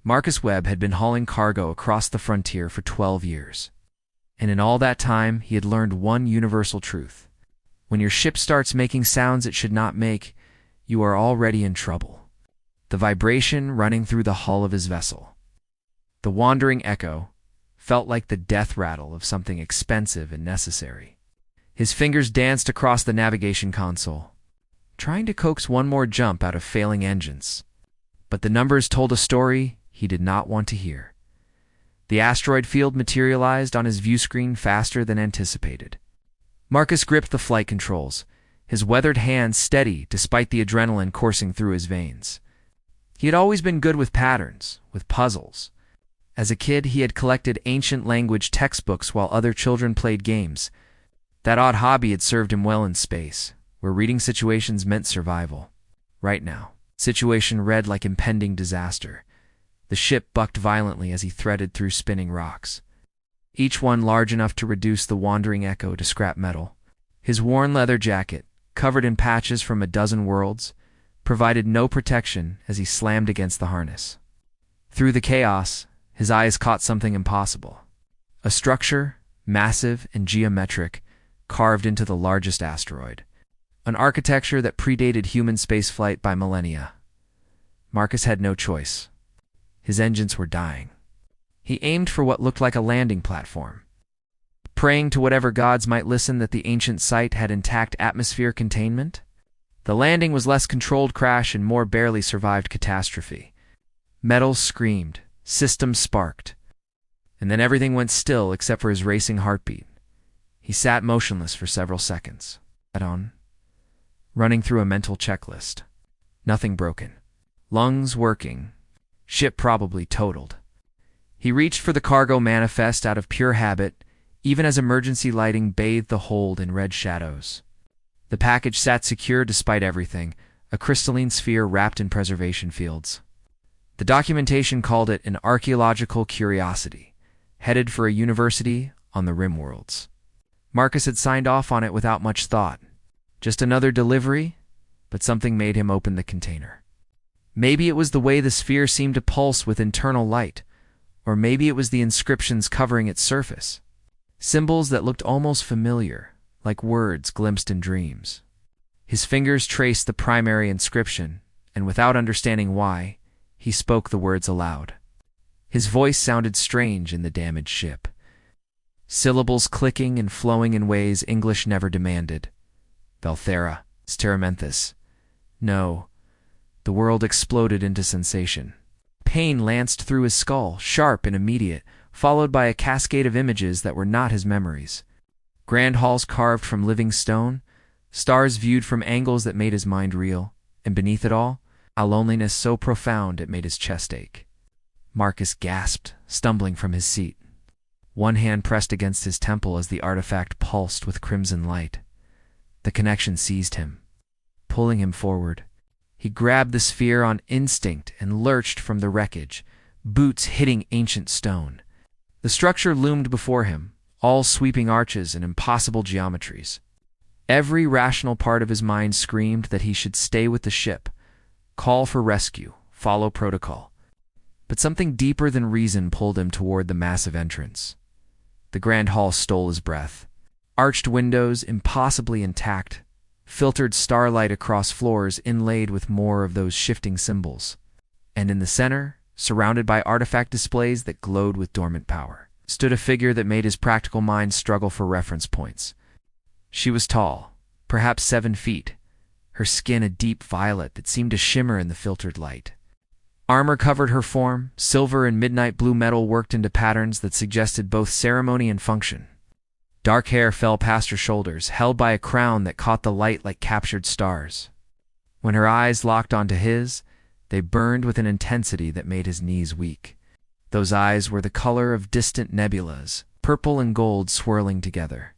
Marcus Webb had been hauling cargo across the frontier for 12 years. And in all that time, he had learned one universal truth. When your ship starts making sounds it should not make, you are already in trouble. The vibration running through the hull of his vessel, the wandering echo, felt like the death rattle of something expensive and necessary. His fingers danced across the navigation console, trying to coax one more jump out of failing engines. But the numbers told a story he did not want to hear. The asteroid field materialized on his view screen faster than anticipated. Marcus gripped the flight controls, his weathered hands steady despite the adrenaline coursing through his veins. He had always been good with patterns, with puzzles. As a kid, he had collected ancient language textbooks while other children played games. That odd hobby had served him well in space, where reading situations meant survival. Right now, situation read like impending disaster. The ship bucked violently as he threaded through spinning rocks, each one large enough to reduce the wandering echo to scrap metal. His worn leather jacket, covered in patches from a dozen worlds, provided no protection as he slammed against the harness. Through the chaos, his eyes caught something impossible. A structure, massive and geometric, carved into the largest asteroid. An architecture that predated human spaceflight by millennia. Marcus had no choice. His engines were dying. He aimed for what looked like a landing platform, praying to whatever gods might listen that the ancient site had intact atmosphere containment. The landing was less controlled crash and more barely survived catastrophe. Metals screamed, systems sparked, and then everything went still except for his racing heartbeat. He sat motionless for several seconds, running through a mental checklist. Nothing broken. Lungs working. Ship probably totaled. He reached for the cargo manifest out of pure habit, even as emergency lighting bathed the hold in red shadows. The package sat secure despite everything, a crystalline sphere wrapped in preservation fields. The documentation called it an archaeological curiosity, headed for a university on the rim worlds. Marcus had signed off on it without much thought. Just another delivery, but something made him open the container. Maybe it was the way the sphere seemed to pulse with internal light, or maybe it was the inscriptions covering its surface. Symbols that looked almost familiar, like words glimpsed in dreams. His fingers traced the primary inscription, and without understanding why, he spoke the words aloud. His voice sounded strange in the damaged ship, syllables clicking and flowing in ways English never demanded. Velthera, Steramenthus. No. The world exploded into sensation. Pain lanced through his skull, sharp and immediate, followed by a cascade of images that were not his memories. Grand halls carved from living stone, stars viewed from angles that made his mind reel, and beneath it all, a loneliness so profound it made his chest ache. Marcus gasped, stumbling from his seat. One hand pressed against his temple as the artifact pulsed with crimson light. The connection seized him, pulling him forward. He grabbed the sphere on instinct and lurched from the wreckage, boots hitting ancient stone. The structure loomed before him, all sweeping arches and impossible geometries. Every rational part of his mind screamed that he should stay with the ship, call for rescue, follow protocol. But something deeper than reason pulled him toward the massive entrance. The grand hall stole his breath. Arched windows, impossibly intact, filtered starlight across floors inlaid with more of those shifting symbols. And in the center, surrounded by artifact displays that glowed with dormant power, stood a figure that made his practical mind struggle for reference points. She was tall, perhaps 7 feet, her skin a deep violet that seemed to shimmer in the filtered light. Armor covered her form, silver and midnight blue metal worked into patterns that suggested both ceremony and function. Dark hair fell past her shoulders, held by a crown that caught the light like captured stars. When her eyes locked onto his, they burned with an intensity that made his knees weak. Those eyes were the color of distant nebulas, purple and gold swirling together.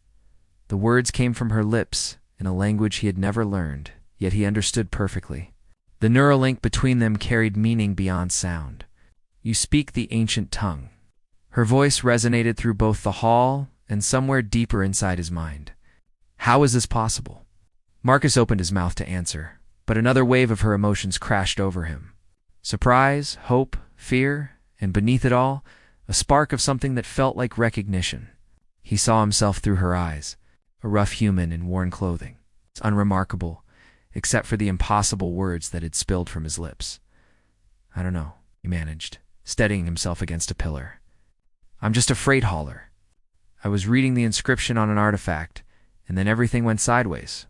The words came from her lips in a language he had never learned, yet he understood perfectly. The neural link between them carried meaning beyond sound. "You speak the ancient tongue." Her voice resonated through both the hall and somewhere deeper inside his mind. How is this possible? Marcus opened his mouth to answer, but another wave of her emotions crashed over him. Surprise, hope, fear, and beneath it all, a spark of something that felt like recognition. He saw himself through her eyes, a rough human in worn clothing. It's unremarkable, except for the impossible words that had spilled from his lips. "I don't know," he managed, steadying himself against a pillar. "I'm just a freight hauler. I was reading the inscription on an artifact, and then everything went sideways."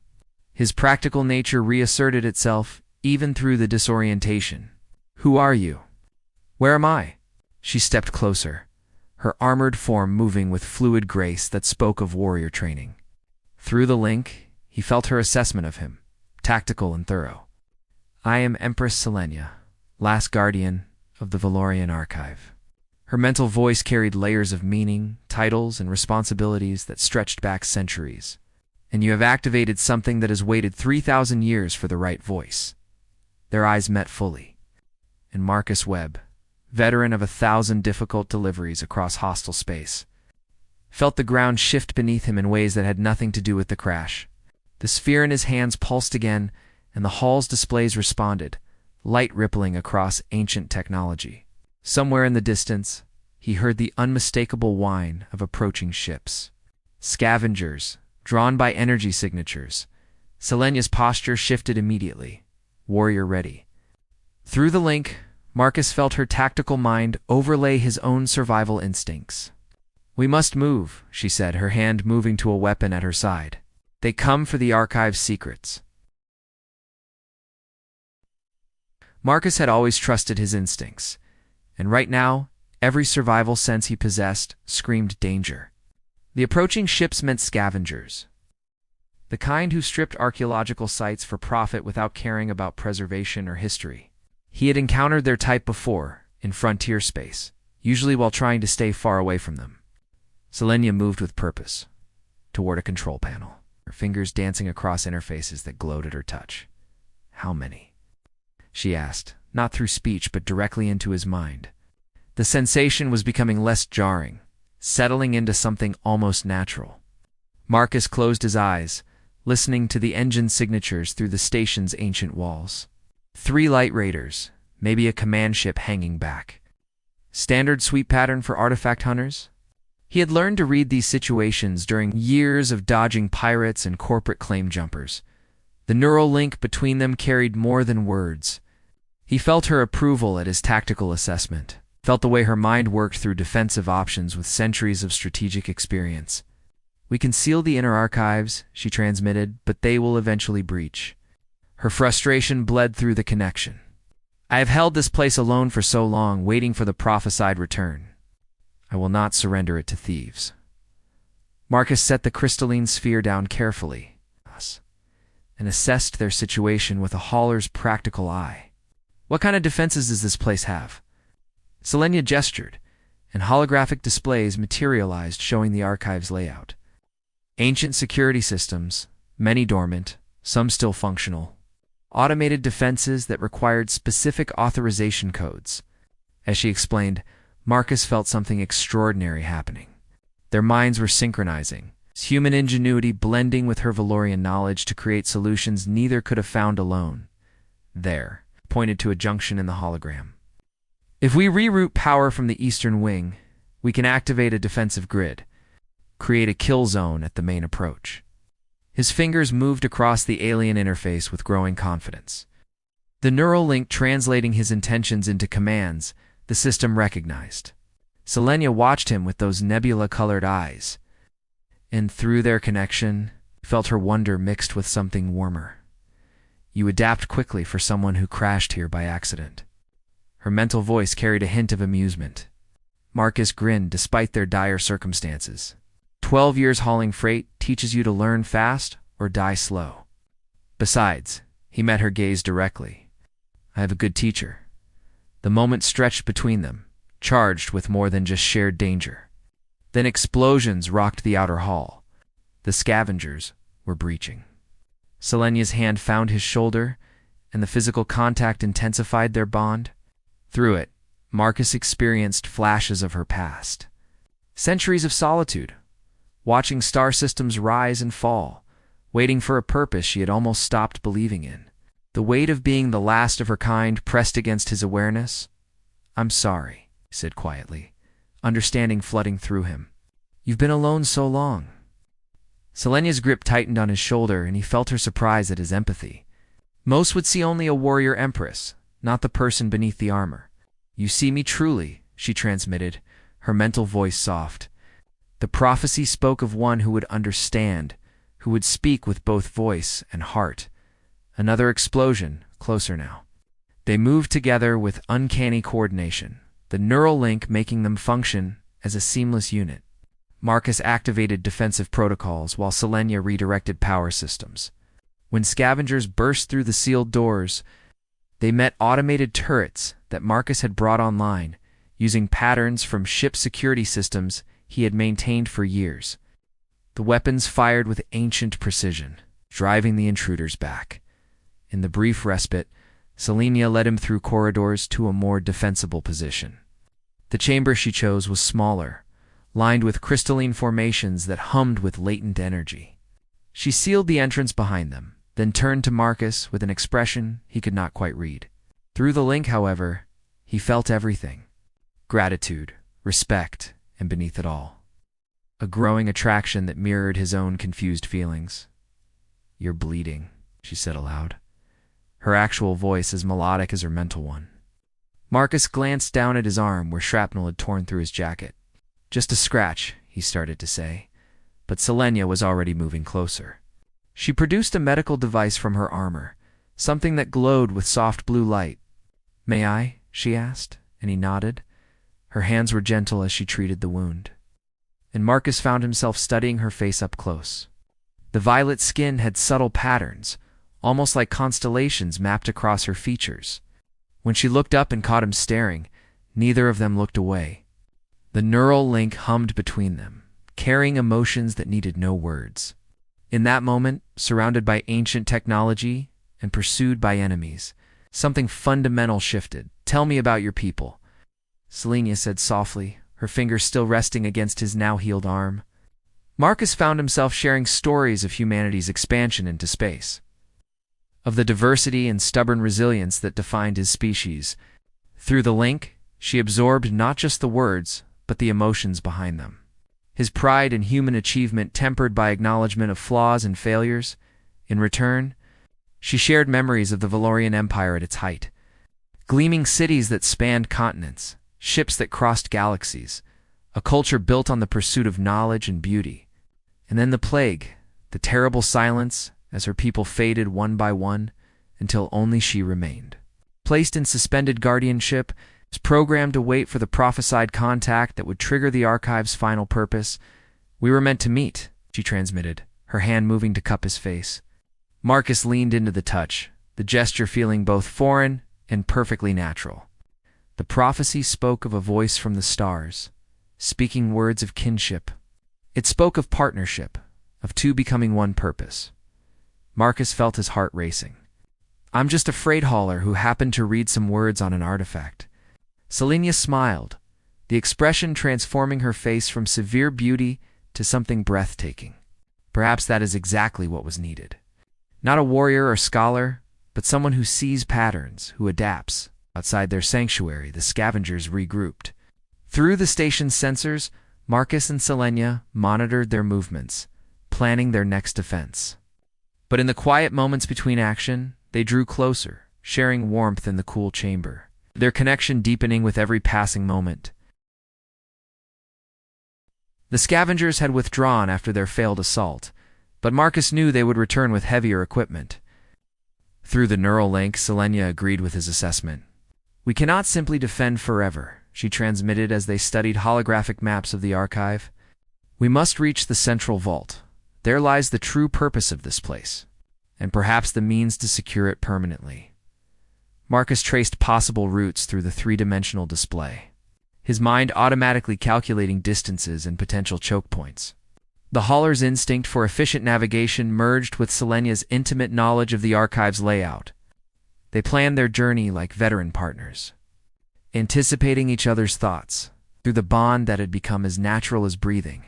His practical nature reasserted itself, even through the disorientation. "Who are you? Where am I?" She stepped closer, her armored form moving with fluid grace that spoke of warrior training. Through the link, he felt her assessment of him, tactical and thorough. "I am Empress Selenia, last guardian of the Valorian Archive." Her mental voice carried layers of meaning, titles, and responsibilities that stretched back centuries. "And you have activated something that has waited 3,000 years for the right voice." Their eyes met fully, and Marcus Webb, veteran of 1,000 difficult deliveries across hostile space, felt the ground shift beneath him in ways that had nothing to do with the crash. The sphere in his hands pulsed again, and the hall's displays responded, light rippling across ancient technology. Somewhere in the distance, he heard the unmistakable whine of approaching ships. Scavengers, drawn by energy signatures. Selenia's posture shifted immediately, warrior ready. Through the link, Marcus felt her tactical mind overlay his own survival instincts. "We must move," she said, her hand moving to a weapon at her side. "They come for the Archive's secrets." Marcus had always trusted his instincts, and right now, every survival sense he possessed screamed danger. The approaching ships meant scavengers, the kind who stripped archaeological sites for profit without caring about preservation or history. He had encountered their type before, in frontier space, usually while trying to stay far away from them. Selenia moved with purpose, toward a control panel, her fingers dancing across interfaces that glowed at her touch. "How many?" she asked, not through speech but directly into his mind. The sensation was becoming less jarring, settling into something almost natural. Marcus closed his eyes, listening to the engine signatures through the station's ancient walls. 3 light raiders, maybe a command ship hanging back. Standard sweep pattern for artifact hunters? He had learned to read these situations during years of dodging pirates and corporate claim jumpers. The neural link between them carried more than words. He felt her approval at his tactical assessment, felt the way her mind worked through defensive options with centuries of strategic experience. "We can seal the inner archives," she transmitted, "but they will eventually breach." Her frustration bled through the connection. "I have held this place alone for so long, waiting for the prophesied return. I will not surrender it to thieves." Marcus set the crystalline sphere down carefully, and assessed their situation with a hauler's practical eye. "What kind of defenses does this place have?" Selenia gestured, and holographic displays materialized showing the archive's layout. Ancient security systems, many dormant, some still functional. Automated defenses that required specific authorization codes. As she explained, Marcus felt something extraordinary happening. Their minds were synchronizing, human ingenuity blending with her Valorian knowledge to create solutions neither could have found alone. "There," pointed to a junction in the hologram. "If we reroute power from the eastern wing, we can activate a defensive grid, create a kill zone at the main approach." His fingers moved across the alien interface with growing confidence. The neural link translating his intentions into commands the system recognized. Selenia watched him with those nebula-colored eyes, and through their connection, felt her wonder mixed with something warmer. "You adapt quickly for someone who crashed here by accident." Her mental voice carried a hint of amusement. Marcus grinned despite their dire circumstances. 12 years hauling freight teaches you to learn fast or die slow. Besides, he met her gaze directly. "I have a good teacher." The moment stretched between them, charged with more than just shared danger. Then explosions rocked the outer hall. The scavengers were breaching. Selenia's hand found his shoulder, and the physical contact intensified their bond. Through it, Marcus experienced flashes of her past. Centuries of solitude, watching star systems rise and fall, waiting for a purpose she had almost stopped believing in. The weight of being the last of her kind pressed against his awareness. "I'm sorry," he said quietly, understanding flooding through him. "You've been alone so long." Selenia's grip tightened on his shoulder, and he felt her surprise at his empathy. Most would see only a warrior empress, not the person beneath the armor. "You see me truly," she transmitted, her mental voice soft. The prophecy spoke of one who would understand, who would speak with both voice and heart. Another explosion, closer now. They moved together with uncanny coordination, the neural link making them function as a seamless unit. Marcus activated defensive protocols while Selenia redirected power systems. When scavengers burst through the sealed doors, they met automated turrets that Marcus had brought online, using patterns from ship security systems he had maintained for years. The weapons fired with ancient precision, driving the intruders back. In the brief respite, Selenia led him through corridors to a more defensible position. The chamber she chose was smaller, lined with crystalline formations that hummed with latent energy. She sealed the entrance behind them, then turned to Marcus with an expression he could not quite read. Through the link, however, he felt everything: gratitude, respect, and beneath it all, a growing attraction that mirrored his own confused feelings. "You're bleeding," she said aloud, her actual voice as melodic as her mental one. Marcus glanced down at his arm where shrapnel had torn through his jacket. "Just a scratch," he started to say, but Selenia was already moving closer. She produced a medical device from her armor, something that glowed with soft blue light. "May I?" she asked, and he nodded. Her hands were gentle as she treated the wound. And Marcus found himself studying her face up close. The violet skin had subtle patterns, almost like constellations mapped across her features. When she looked up and caught him staring, neither of them looked away. The neural link hummed between them, carrying emotions that needed no words. In that moment, surrounded by ancient technology and pursued by enemies, something fundamental shifted. "Tell me about your people," Selenia said softly, her fingers still resting against his now-healed arm. Marcus found himself sharing stories of humanity's expansion into space, of the diversity and stubborn resilience that defined his species. Through the link, she absorbed not just the words, but the emotions behind them. His pride in human achievement tempered by acknowledgement of flaws and failures. In return, she shared memories of the Valorian Empire at its height. Gleaming cities that spanned continents, ships that crossed galaxies, a culture built on the pursuit of knowledge and beauty. And then the plague, the terrible silence as her people faded one by one until only she remained. Placed in suspended guardianship, was programmed to wait for the prophesied contact that would trigger the archive's final purpose. "We were meant to meet," she transmitted, her hand moving to cup his face. Marcus leaned into the touch, the gesture feeling both foreign and perfectly natural. The prophecy spoke of a voice from the stars, speaking words of kinship. It spoke of partnership, of two becoming one purpose. Marcus felt his heart racing. "I'm just a freight hauler who happened to read some words on an artifact." Selenia smiled, the expression transforming her face from severe beauty to something breathtaking. Perhaps that is exactly what was needed. Not a warrior or scholar, but someone who sees patterns, who adapts. Outside their sanctuary, the scavengers regrouped. Through the station's sensors, Marcus and Selenia monitored their movements, planning their next defense. But in the quiet moments between action, they drew closer, sharing warmth in the cool chamber, their connection deepening with every passing moment. The scavengers had withdrawn after their failed assault, but Marcus knew they would return with heavier equipment. Through the neural link, Selenia agreed with his assessment. "We cannot simply defend forever," she transmitted as they studied holographic maps of the archive. "We must reach the central vault. There lies the true purpose of this place, and perhaps the means to secure it permanently." Marcus traced possible routes through the three-dimensional display, his mind automatically calculating distances and potential choke points. The hauler's instinct for efficient navigation merged with Selenia's intimate knowledge of the archive's layout. They planned their journey like veteran partners, anticipating each other's thoughts through the bond that had become as natural as breathing.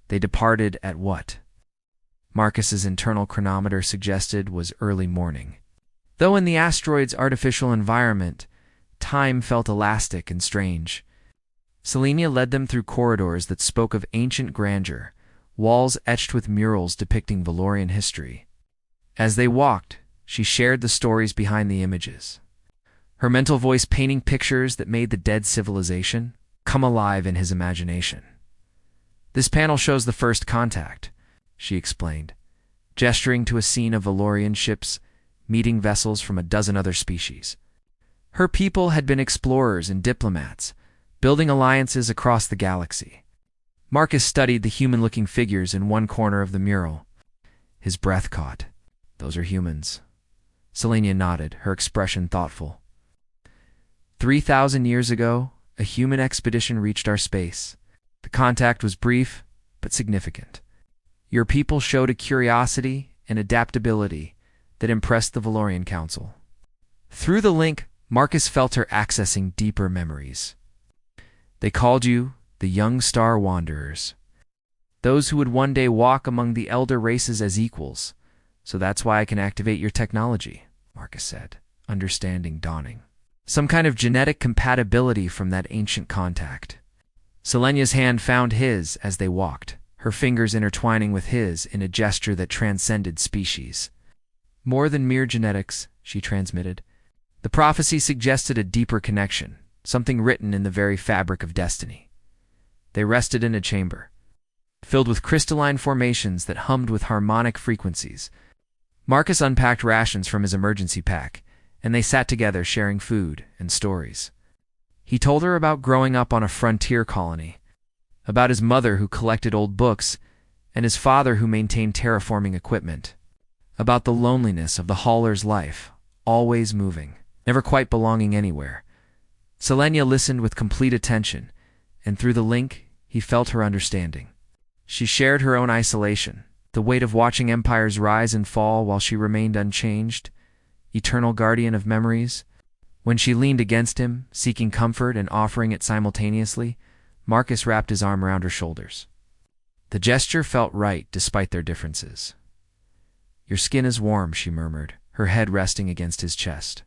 They departed at what Marcus's internal chronometer suggested was early morning. Though in the asteroid's artificial environment, time felt elastic and strange. Selenia led them through corridors that spoke of ancient grandeur, walls etched with murals depicting Valorian history. As they walked, she shared the stories behind the images, her mental voice painting pictures that made the dead civilization come alive in his imagination. "This panel shows the first contact," she explained, gesturing to a scene of Valorian ships meeting vessels from a dozen other species. Her people had been explorers and diplomats, building alliances across the galaxy. Marcus studied the human-looking figures in one corner of the mural. His breath caught. "Those are humans." Selenia nodded, her expression thoughtful. 3,000 years ago, a human expedition reached our space. The contact was brief, but significant. Your people showed a curiosity and adaptability that impressed the Valorian Council. Through the link, Marcus felt her accessing deeper memories. "They called you the young star wanderers, those who would one day walk among the elder races as equals, so that's why I can activate your technology," Marcus said, understanding dawning. Some kind of genetic compatibility from that ancient contact. Selenia's hand found his as they walked, her fingers intertwining with his in a gesture that transcended species. "More than mere genetics," she transmitted. The prophecy suggested a deeper connection, something written in the very fabric of destiny. They rested in a chamber, filled with crystalline formations that hummed with harmonic frequencies. Marcus unpacked rations from his emergency pack, and they sat together sharing food and stories. He told her about growing up on a frontier colony, about his mother who collected old books, and his father who maintained terraforming equipment, about the loneliness of the hauler's life, always moving, never quite belonging anywhere. Selenia listened with complete attention, and through the link, he felt her understanding. She shared her own isolation, the weight of watching empires rise and fall while she remained unchanged, eternal guardian of memories. When she leaned against him, seeking comfort and offering it simultaneously, Marcus wrapped his arm around her shoulders. The gesture felt right despite their differences. "Your skin is warm," she murmured, her head resting against his chest.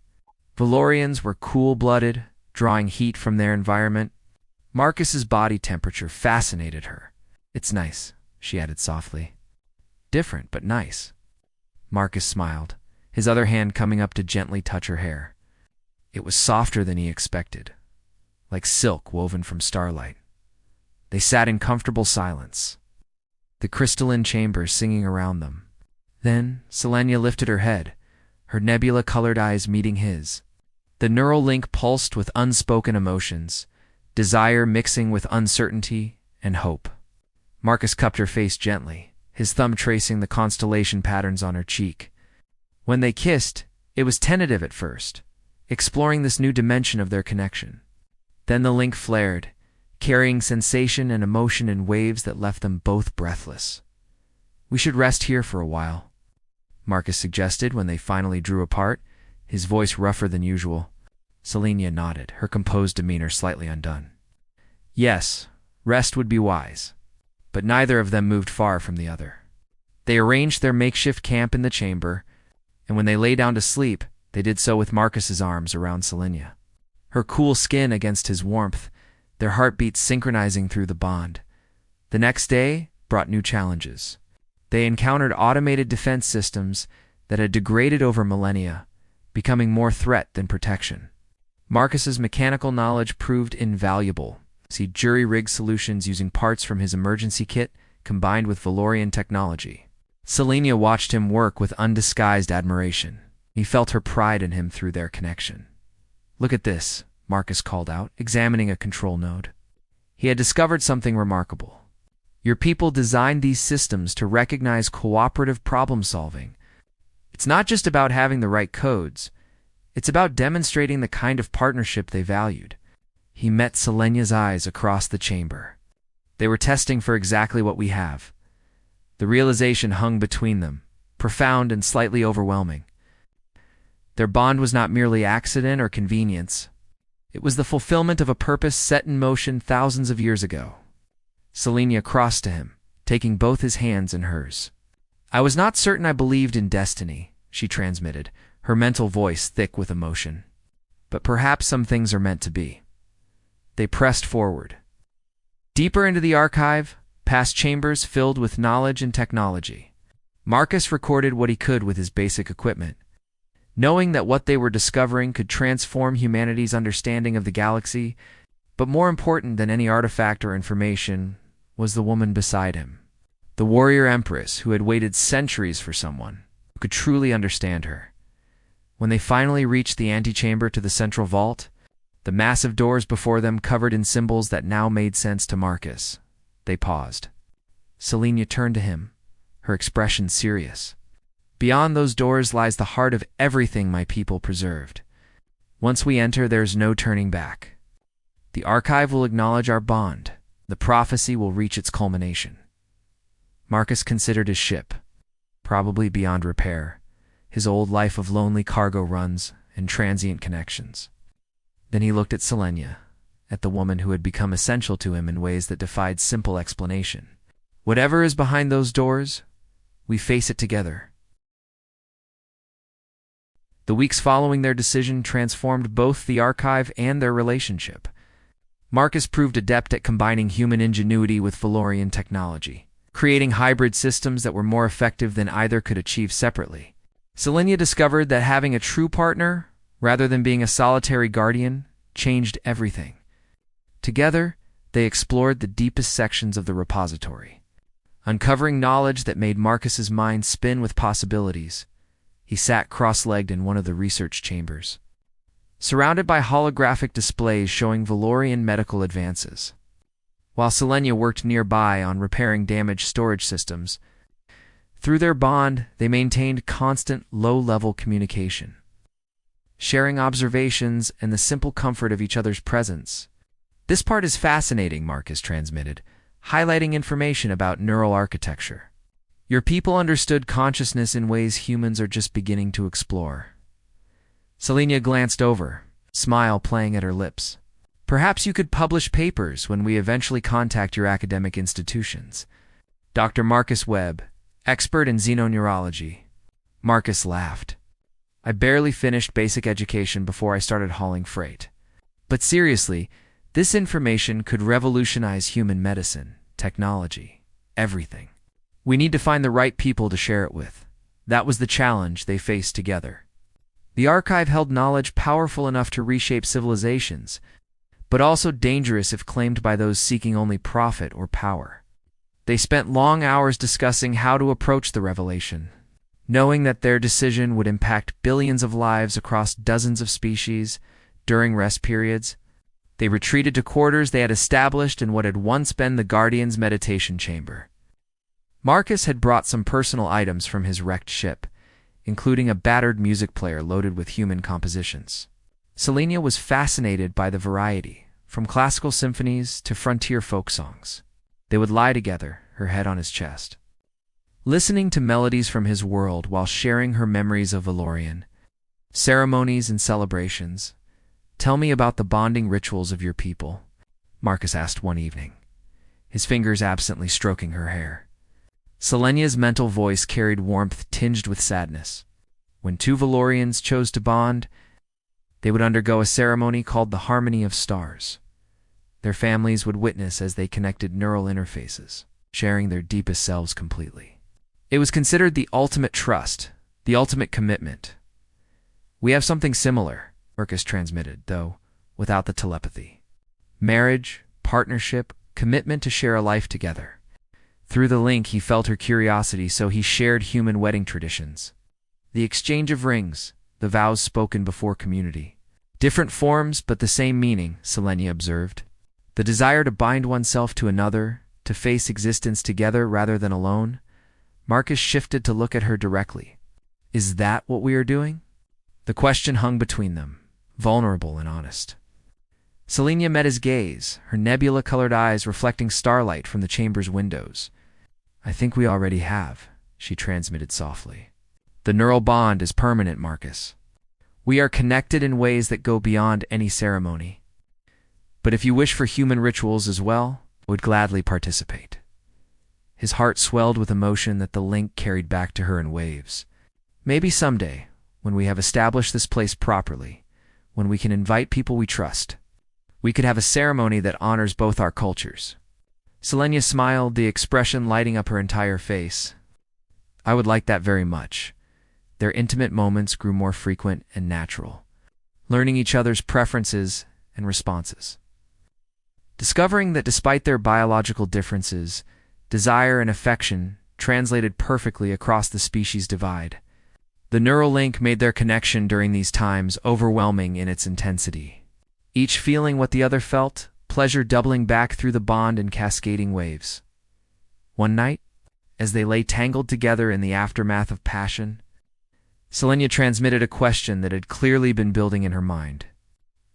Valorians were cool-blooded, drawing heat from their environment. Marcus's body temperature fascinated her. "It's nice," she added softly. "Different, but nice." Marcus smiled, his other hand coming up to gently touch her hair. It was softer than he expected, like silk woven from starlight. They sat in comfortable silence, the crystalline chamber singing around them. Then Selenia lifted her head, her nebula-colored eyes meeting his. The neural link pulsed with unspoken emotions, desire mixing with uncertainty and hope. Marcus cupped her face gently, his thumb tracing the constellation patterns on her cheek. When they kissed, it was tentative at first, exploring this new dimension of their connection. Then the link flared, carrying sensation and emotion in waves that left them both breathless. "We should rest here for a while," Marcus suggested when they finally drew apart, his voice rougher than usual. Selenia nodded, her composed demeanor slightly undone. Yes, rest would be wise, but neither of them moved far from the other. They arranged their makeshift camp in the chamber, and when they lay down to sleep, they did so with Marcus's arms around Selenia, her cool skin against his warmth, their heartbeats synchronizing through the bond. The next day brought new challenges. They encountered automated defense systems that had degraded over millennia, becoming more threat than protection. Marcus's mechanical knowledge proved invaluable. See jury-rigged solutions using parts from his emergency kit combined with Valorian technology. Selenia watched him work with undisguised admiration. He felt her pride in him through their connection. "Look at this," Marcus called out, examining a control node. He had discovered something remarkable. Your people designed these systems to recognize cooperative problem-solving. It's not just about having the right codes. It's about demonstrating the kind of partnership they valued. He met Selenia's eyes across the chamber. They were testing for exactly what we have. The realization hung between them, profound and slightly overwhelming. Their bond was not merely accident or convenience. It was the fulfillment of a purpose set in motion thousands of years ago. Selenia crossed to him, taking both his hands in hers. "I was not certain I believed in destiny," she transmitted, her mental voice thick with emotion. "But perhaps some things are meant to be." They pressed forward, Deeper into the archive, past chambers filled with knowledge and technology. Marcus recorded what he could with his basic equipment, knowing that what they were discovering could transform humanity's understanding of the galaxy. But more important than any artifact or information was the woman beside him, the warrior empress who had waited centuries for someone who could truly understand her. When they finally reached the antechamber to the central vault, the massive doors before them covered in symbols that now made sense to Marcus, they paused. Selenia turned to him, her expression serious. Beyond those doors lies the heart of everything my people preserved. Once we enter, there's no turning back. The archive will acknowledge our bond. The prophecy will reach its culmination. Marcus considered his ship, probably beyond repair, his old life of lonely cargo runs and transient connections. Then he looked at Selenia, at the woman who had become essential to him in ways that defied simple explanation. Whatever is behind those doors, we face it together. The weeks following their decision transformed both the archive and their relationship. Marcus proved adept at combining human ingenuity with Valorian technology, creating hybrid systems that were more effective than either could achieve separately. Selenia discovered that having a true partner, rather than being a solitary guardian, changed everything. Together, they explored the deepest sections of the repository, uncovering knowledge that made Marcus's mind spin with possibilities. He sat cross-legged in one of the research chambers, surrounded by holographic displays showing Valorian medical advances, while Selenia worked nearby on repairing damaged storage systems. Through their bond, they maintained constant, low-level communication, sharing observations and the simple comfort of each other's presence. "This part is fascinating," Marcus transmitted, highlighting information about neural architecture. "Your people understood consciousness in ways humans are just beginning to explore." Selenia glanced over, smile playing at her lips. "Perhaps you could publish papers when we eventually contact your academic institutions." Dr. Marcus Webb, expert in xenoneurology. Marcus laughed. "I barely finished basic education before I started hauling freight. But seriously, this information could revolutionize human medicine, technology, everything. We need to find the right people to share it with." That was the challenge they faced together. The archive held knowledge powerful enough to reshape civilizations, but also dangerous if claimed by those seeking only profit or power. They spent long hours discussing how to approach the revelation, knowing that their decision would impact billions of lives across dozens of species. During rest periods, they retreated to quarters they had established in what had once been the Guardian's meditation chamber. Marcus had brought some personal items from his wrecked ship, including a battered music player loaded with human compositions. Selenia was fascinated by the variety, from classical symphonies to frontier folk songs. They would lie together, her head on his chest, listening to melodies from his world while sharing her memories of Valorian ceremonies and celebrations. "Tell me about the bonding rituals of your people," Marcus asked one evening, his fingers absently stroking her hair. Selenia's mental voice carried warmth tinged with sadness. When two Valorians chose to bond, they would undergo a ceremony called the Harmony of Stars. Their families would witness as they connected neural interfaces, sharing their deepest selves completely. It was considered the ultimate trust, the ultimate commitment. "We have something similar," Marcus transmitted, though without the telepathy. "Marriage, partnership, commitment to share a life together." Through the link, he felt her curiosity, so he shared human wedding traditions. The exchange of rings, the vows spoken before community. Different forms, but the same meaning, Selenia observed. The desire to bind oneself to another, to face existence together rather than alone. Marcus shifted to look at her directly. "Is that what we are doing?" The question hung between them, vulnerable and honest. Selenia met his gaze, her nebula-colored eyes reflecting starlight from the chamber's windows. "I think we already have," she transmitted softly. "The neural bond is permanent, Marcus. We are connected in ways that go beyond any ceremony. But if you wish for human rituals as well, I would gladly participate." His heart swelled with emotion that the link carried back to her in waves. "Maybe someday, when we have established this place properly, when we can invite people we trust, we could have a ceremony that honors both our cultures." Selenia smiled, the expression lighting up her entire face. I would like that very much. Their intimate moments grew more frequent and natural, learning each other's preferences and responses. Discovering that despite their biological differences, desire and affection translated perfectly across the species divide. The neural link made their connection during these times overwhelming in its intensity. Each feeling what the other felt, pleasure doubling back through the bond in cascading waves. One night, as they lay tangled together in the aftermath of passion, Selenia transmitted a question that had clearly been building in her mind.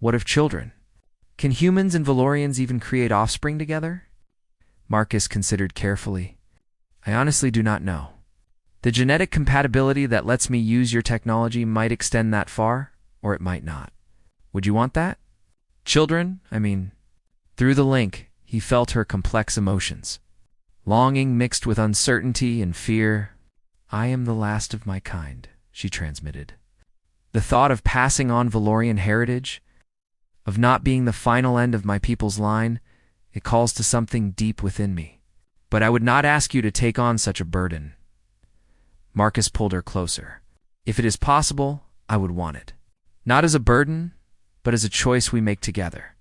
What of children? Can humans and Valorians even create offspring together? Marcus considered carefully. I honestly do not know. The genetic compatibility that lets me use your technology might extend that far, or it might not. Would you want that? Children, I mean. Through the link, he felt her complex emotions. Longing mixed with uncertainty and fear. I am the last of my kind, she transmitted. The thought of passing on Valorian heritage, of not being the final end of my people's line, it calls to something deep within me. But I would not ask you to take on such a burden. Marcus pulled her closer. If it is possible, I would want it. Not as a burden, but as a choice we make together.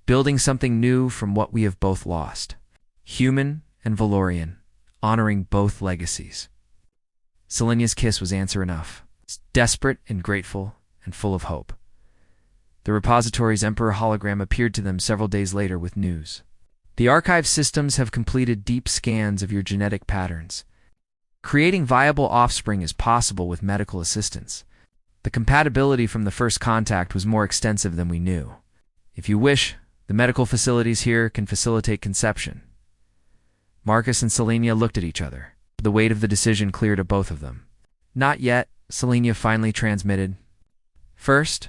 Building something new from what we have both lost. Human and Valorian, honoring both legacies. Selenia's kiss was answer enough. Desperate and grateful and full of hope. The repository's Emperor hologram appeared to them several days later with news. The archive systems have completed deep scans of your genetic patterns. Creating viable offspring is possible with medical assistance. The compatibility from the first contact was more extensive than we knew. If you wish, the medical facilities here can facilitate conception. Marcus and Selenia looked at each other. The weight of the decision clear to both of them. Not yet, Selenia finally transmitted. First,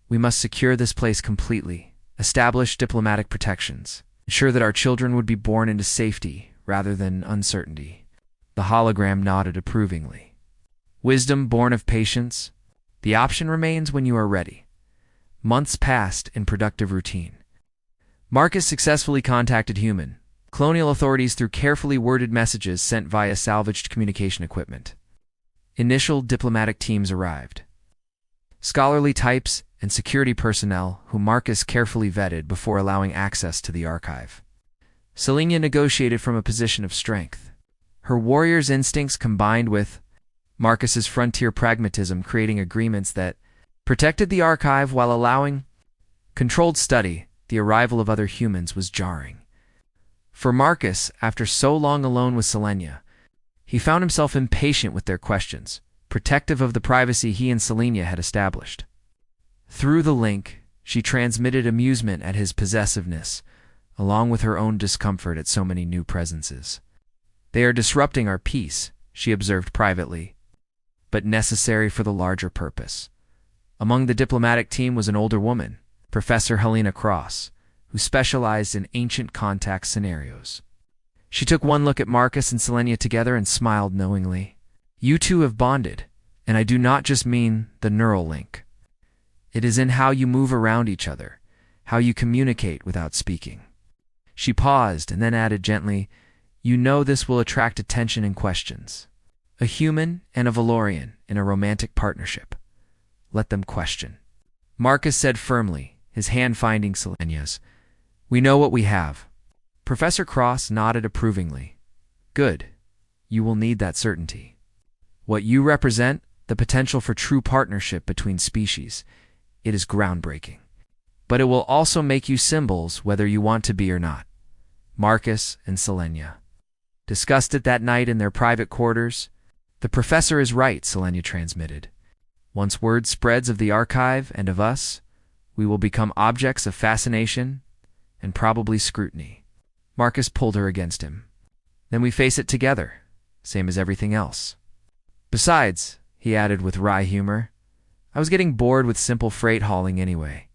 we must secure this place completely, establish diplomatic protections, ensure that our children would be born into safety rather than uncertainty. The hologram nodded approvingly. Wisdom born of patience. The option remains when you are ready. Months passed in productive routine. Marcus successfully contacted human, colonial authorities through carefully worded messages sent via salvaged communication equipment. Initial diplomatic teams arrived. Scholarly types and security personnel whom Marcus carefully vetted before allowing access to the archive. Selenia negotiated from a position of strength. Her warrior's instincts combined with Marcus's frontier pragmatism, creating agreements that protected the archive while allowing controlled study. The arrival of other humans was jarring. For Marcus, after so long alone with Selenia, he found himself impatient with their questions, protective of the privacy he and Selenia had established. Through the link, she transmitted amusement at his possessiveness, along with her own discomfort at so many new presences. They are disrupting our peace, she observed privately, but necessary for the larger purpose. Among the diplomatic team was an older woman, Professor Helena Cross, who specialized in ancient contact scenarios. She took one look at Marcus and Selenia together and smiled knowingly. You two have bonded, and I do not just mean the neural link. It is in how you move around each other, how you communicate without speaking. She paused and then added gently, you know this will attract attention and questions. A human and a Valorian in a romantic partnership. Let them question. Marcus said firmly, his hand finding Selenia's. We know what we have. Professor Cross nodded approvingly. Good. You will need that certainty. What you represent, the potential for true partnership between species, it is groundbreaking. But it will also make you symbols whether you want to be or not. Marcus and Selenia discussed it that night in their private quarters. The professor is right, Selenia transmitted. Once word spreads of the archive and of us, we will become objects of fascination and probably scrutiny. Marcus pulled her against him. Then we face it together, same as everything else. Besides, he added with wry humor, I was getting bored with simple freight hauling anyway.